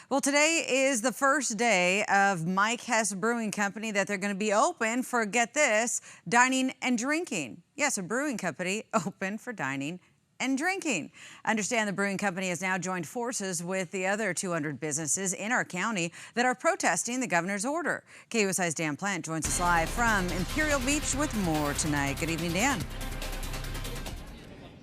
Well, today is the first day of Mike Hess Brewing Company that they're going to be open for, get this, dining and drinking. Yes, a brewing company open for dining and drinking. Understand the brewing company has now joined forces with the other 200 businesses in our county that are protesting the governor's order. KUSI's Dan Plant joins us live from Imperial Beach with more tonight. Good evening, Dan.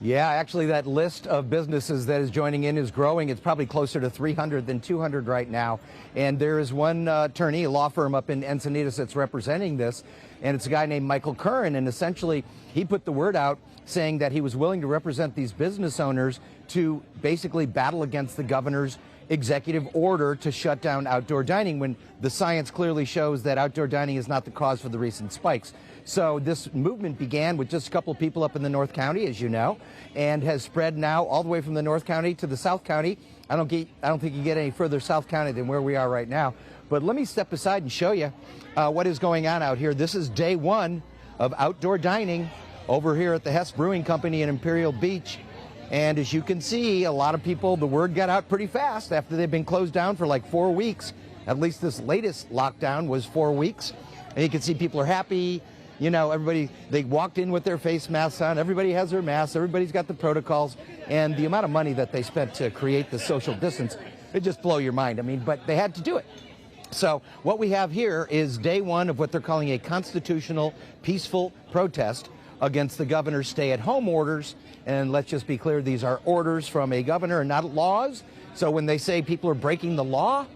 Yeah, actually, that list of businesses that is joining in is growing. It's probably closer to 300 than 200 right now. And there is one attorney, a law firm up in Encinitas that's representing this, and it's a guy named Michael Curran. And essentially, he put the word out saying that he was willing to represent these business owners to basically battle against the governor's executive order to shut down outdoor dining when the science clearly shows that outdoor dining is not the cause for the recent spikes. So this movement began with just a couple of people up in the North County, as you know, and has spread now all the way from the North County to the South County. I don't think you get any further South County than where we are right now. But let me step aside and show you what is going on out here. This is day one of outdoor dining over here at the Hess Brewing Company in Imperial Beach. And as you can see, a lot of people, the word got out pretty fast after they've been closed down for like 4 weeks. At least this latest lockdown was 4 weeks. And you can see people are happy. You know, everybody, they walked in with their face masks on. Everybody has their masks. Everybody's got the protocols. And the amount of money that they spent to create the social distance, it just blow your mind. I mean, but they had to do it. So what we have here is day one of what they're calling a constitutional, peaceful protest against the governor's stay-at-home orders. And let's just be clear, these are orders from a governor and not laws. So when they say people are breaking the law,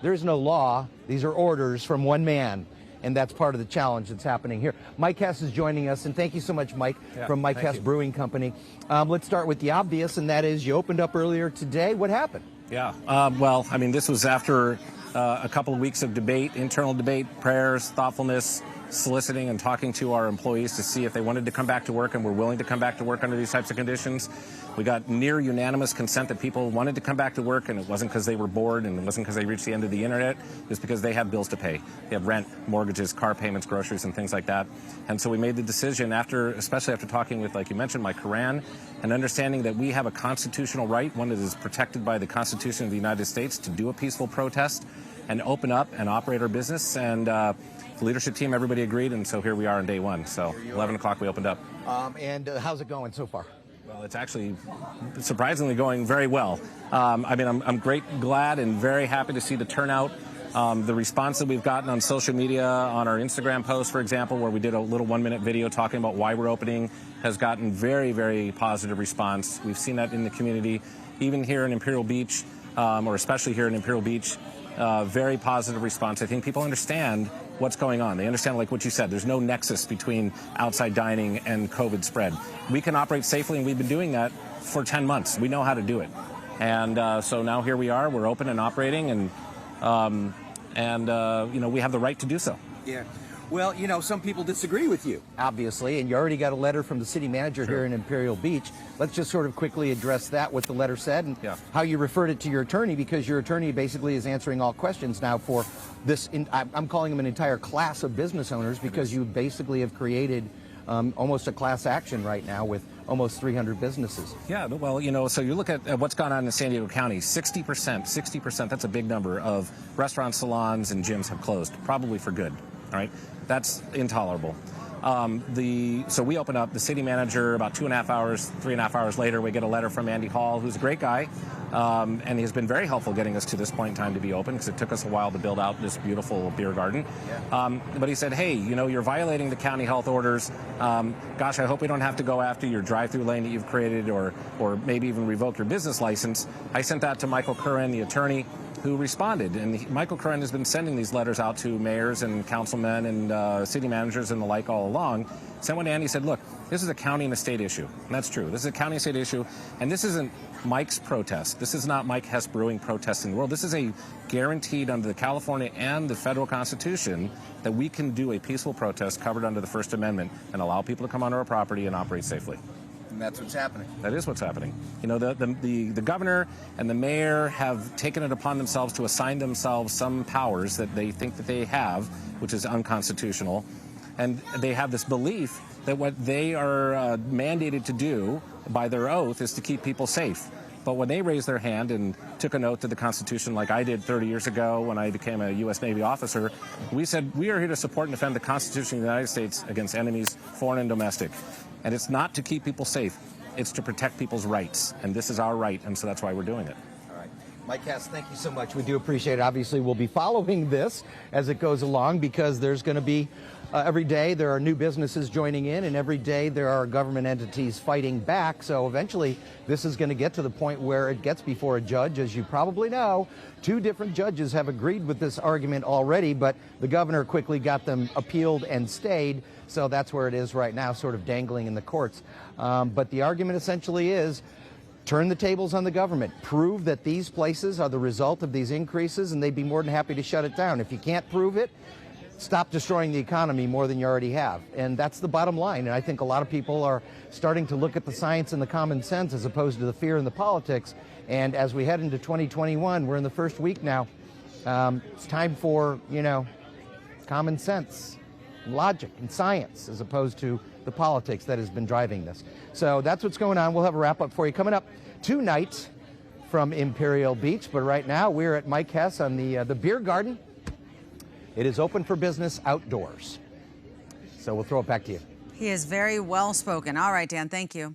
there is no law. These are orders from one man. And that's part of the challenge that's happening here. Mike Hess is joining us, and thank you so much, Mike, from Mike Hess Brewing Company. Let's start with the obvious, and that is you opened up earlier today. What happened? Yeah, well, I mean, this was after a couple of weeks of debate, internal debate, prayers, thoughtfulness, soliciting and talking to our employees to see if they wanted to come back to work and were willing to come back to work under these types of conditions. We got near unanimous consent that people wanted to come back to work, and it wasn't because they were bored and it wasn't because they reached the end of the internet. It was because they have bills to pay. They have rent, mortgages, car payments, groceries, and things like that. And so we made the decision especially after talking with, like you mentioned, Mike Curran, and understanding that we have a constitutional right, one that is protected by the Constitution of the United States, to do a peaceful protest and open up and operate our business. And the leadership team, everybody agreed, and so here we are on day one. So 11 o'clock we opened up. And how's it going so far? Well, it's actually surprisingly going very well. I mean, I'm glad and very happy to see the turnout. The response that we've gotten on social media, on our Instagram post, for example, where we did a little 1-minute video talking about why we're opening, has gotten very, very positive response. We've seen that in the community, even here in Imperial Beach, or especially here in Imperial Beach. Very positive response. I think people understand what's going on. They understand, like what you said, there's no nexus between outside dining and COVID spread. We can operate safely, and we've been doing that for 10 months. We know how to do it. And so now here we are. We're open and operating, and you know, we have the right to do so. Yeah. Well, you know, some people disagree with you, obviously, and you already got a letter from the city manager here in Imperial Beach. Let's just sort of quickly address that, what the letter said, and how you referred it to your attorney, because your attorney basically is answering all questions now for this. I'm calling them an entire class of business owners, because you basically have created almost a class action right now with almost 300 businesses. Yeah, well, you know, so you look at what's gone on in San Diego County, 60%, that's a big number of restaurants, salons, and gyms have closed, probably for good, all right? That's intolerable. So we open up, the city manager, about 2.5 hours, 3.5 hours later, we get a letter from Andy Hall, who's a great guy, and he's been very helpful getting us to this point in time to be open, because it took us a while to build out this beautiful beer garden. But he said, hey, you know, you're violating the county health orders. Gosh, I hope we don't have to go after your drive-through lane that you've created, or maybe even revoke your business license. I sent that to Michael Curran, the attorney, who responded. And Michael Curran has been sending these letters out to mayors and councilmen and city managers and the like all along. Sent one to Andy, and said, look, this is a county and a state issue. And that's true. This is a county and state issue. And this isn't Mike's protest. This is not Mike Hess Brewing protesting the world. This is a guaranteed under the California and the federal Constitution that we can do a peaceful protest covered under the First Amendment and allow people to come onto our property and operate safely. And that's what's happening. That is what's happening. You know, the governor and the mayor have taken it upon themselves to assign themselves some powers that they think that they have, which is unconstitutional. And they have this belief that what they are mandated to do by their oath is to keep people safe. But when they raised their hand and took an oath to the Constitution like I did 30 years ago when I became a U.S. Navy officer, we said we are here to support and defend the Constitution of the United States against enemies, foreign and domestic. And it's not to keep people safe. It's to protect people's rights. And this is our right, and so that's why we're doing it. All right. Mike Hess, thank you so much. We do appreciate it. Obviously, we'll be following this as it goes along because there's going to be every day there are new businesses joining in, and every day there are government entities fighting back. So eventually this is going to get to the point where it gets before a judge. As you probably know, 2 different judges have agreed with this argument already, but the governor quickly got them appealed and stayed. So that's where it is right now, sort of dangling in the courts. But the argument essentially is turn the tables on the government, prove that these places are the result of these increases, and they'd be more than happy to shut it down. If you can't prove it, stop destroying the economy more than you already have. And that's the bottom line. And I think a lot of people are starting to look at the science and the common sense as opposed to the fear and the politics. And as we head into 2021, we're in the first week now. It's time for, common sense, and logic, and science as opposed to the politics that has been driving this. So that's what's going on. We'll have a wrap up for you coming up tonight from Imperial Beach. But right now we're at Mike Hess on the beer garden. It is open for business outdoors. So we'll throw it back to you. He is very well spoken. All right, Dan, thank you.